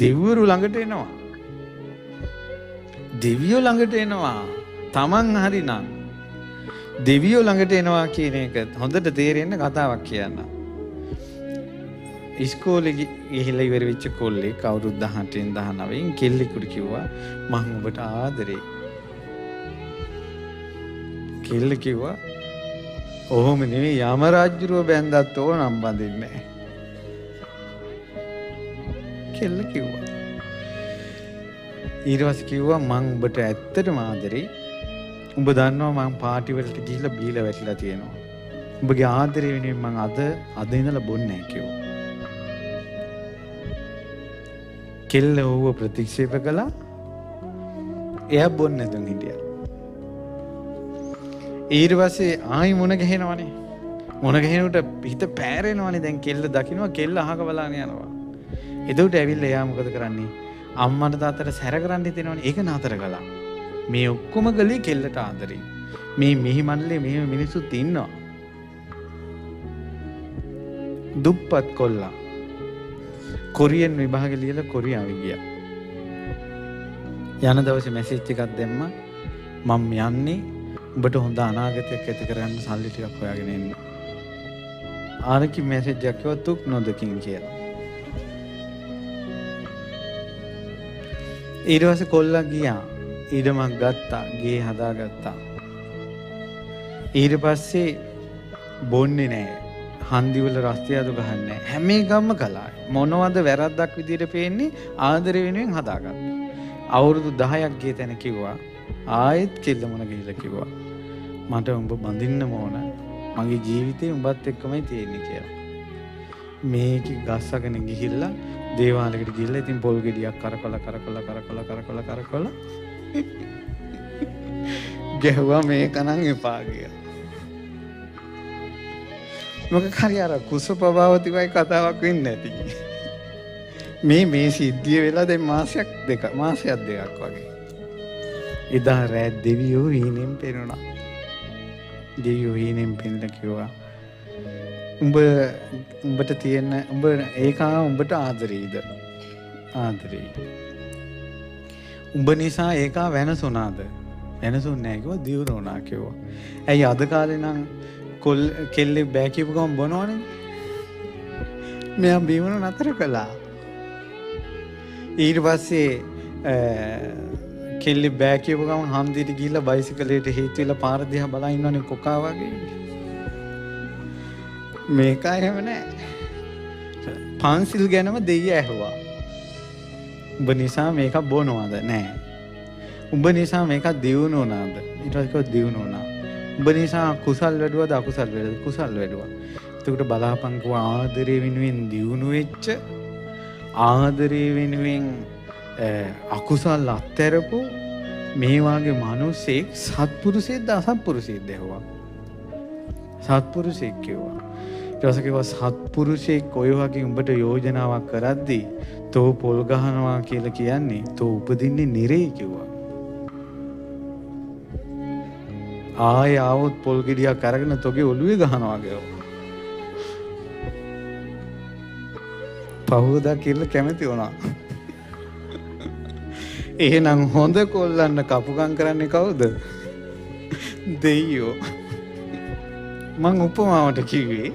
දෙවිවරු ළඟට එනවා. දෙවියෝ ළඟට එනවා. Taman හරිනම් දෙවියෝ ළඟට එනවා කියන එක හොඳට තේරෙන්න කතාවක් කියන්න. ඉස්කෝලේ ගිහිල්ලා ඉවර වෙච්ච කොල්ලෙක් අවුරුදු 18 19 කෙල්ලෙකුට කිව්වා මම ඔබට ආදරේ. කෙල්ල කිව්වා ඔහොම නෙවෙයි යම රාජ්‍යරුව බැන්දත් ඕනම් බඳින්නේ නැහැ. කෙල්ල කිව්වා. ඊට පස්සේ කිව්වා මම ඔබට ඇත්තටම ආදරේ. උඹ දන්නවා මම පාටි වලට ගිහිල්ලා බීලා වැටිලා තියෙනවා. උඹගේ ආදරේ වෙනුවෙන් මම අද ඉඳලා බොන්නේ නැහැ කිව්වා. කෙල්ල ඌව ප්‍රතික්ෂේප කළා. එයා බොන්නේ නැතුන් හිටියා. ඊට පස්සේ ආයි මොන ගහනවනේ. මොන ගහනකොට හිත පෑරෙනවනේ. දැන් කෙල්ල දකින්නවා කෙල්ල අහක බලාගෙන යනවා. එතකොට ඇවිල්ලා එයා මොකද කරන්නේ? අම්මට තාත්තට සැර කරන්න හිතෙනවනේ. ඒක නතර කළා. මේ ඔක්කොම ගලේ කෙල්ලට ආදරේ. මේ මිහි මණ්ඩලේ මෙහෙම මිනිස්සුත් ඉන්නවා. දුප්පත් කොල්ලා කොරියන් විභාගෙ ලියලා කොරියාවෙ ගියා. යන දවසේ මැසේජ් එකක් දැම්මා මම යන්නේ උඹට හොඳ අනාගතයක් ඇති කරගන්න සල්ලි ටිකක් හොයාගෙන එන්න. ආරකි මැසේජ් එකක් කිව්වා තුක් නොදකින් කියලා. ඊට පස්සේ කොල්ලා ගියා. ඊඩමක් ගත්තා. ගේ හදාගත්තා. ඊට පස්සේ බොන්නේ නැහැ. හන්දි වල රස්තියදු ගහන්නේ නැහැ. හැම එකක්ම කළා. මොනවද වැරද්දක් විදියට පේන්නේ ආදරේ වෙනුවෙන් හදාගත්තා. අවුරුදු 10ක් ගිය තැන කිව්වා ආයෙත් කෙල්ල මොන ගිහිල්ලා කිව්වා මට උඹ බඳින්න ඕන. මගේ ජීවිතේ උඹත් එක්කමයි තියෙන්නේ කියලා. මේක ගස්සගෙන ගිහිල්ලා දේවාලයකට ගිහිල්ලා ඉතින් පොල් ගෙඩියක් කරකල ගැහුවා මේක නම් එපා කියලා. මොකක් හරි අර කුසපභාවතිකයි කතාවක් වෙන්නේ නැති. මේ සිද්ධිය වෙලා දැන් මාසයක් දෙකක් වගේ. එදා රෑ දෙවියෝ හීනෙන් පෙනුණා. දෙවියෝ හීනෙන් පෙන්නලා කිව්වා උඹට තියෙන උඹට ආදරේද? ආදරේ. උඹ නිසා ඒකා වෙනසුණාද? වෙනසුන්නේ නැහැ කිව්වා. දියුණු වුණා කිව්වා. ඇයි අද කාලේ නම් කෙල්ලේ බෑ කියපු ගමන් බොනවනේ. මෙයා බීමන නතර කළා. ඊට පස්සේ කෙල්ලේ බෑ කියපු ගමන් හන්දියට ගිහිල්ලා බයිසිකලයට හේතු වෙලා පාර දිහා බලා ඉන්නවනේ කොකා වගේ. මේක එහෙම නැහැ. පන්සිල් ගැනම දෙයිය ඇහුවා. උඹ නිසා මේක බොනවද? නැහැ. උඹ නිසා මේක දියුණු වුණාද? ඊට පස්සේ කිව්වා දියුණු වුණා. උඹ නිසා කුසල් වැඩුවද අකුසල් වැඩුවද? කුසල් වැඩුවා. එතකොට බලාපංකව ආදරේ වෙනුවෙන් දියුණු වෙච්ච ආදරේ වෙනුවෙන් අකුසල් අත්හැරපු මේ වාගේ මිනිසෙක් සත්පුරුෂයෙක්ද අසත්පුරුෂයෙක්ද ඇහුවා. සත්පුරුෂයෙක් කිව්වා. ඊට පස්සේ කිව්වා සත්පුරුෂයෙක් ඔය වගේ උඹට යෝජනාවක් කරද්දී තෝ පොල් ගහනවා කියලා කියන්නේ තෝ උපදින්නේ නිරේ කිව්වා. ආයෙ ආවොත් පොල් ගෙඩියක් අරගෙන තෝගේ ඔළුවේ ගහනවා කියලා. පහුවදා කියලා කැමති වුණා. එහෙනම් හොඳ කොල්ලන්න කපුකම් කරන්නේ කවුද? දෙයියෝ. මං උපමාවට කිව්වේ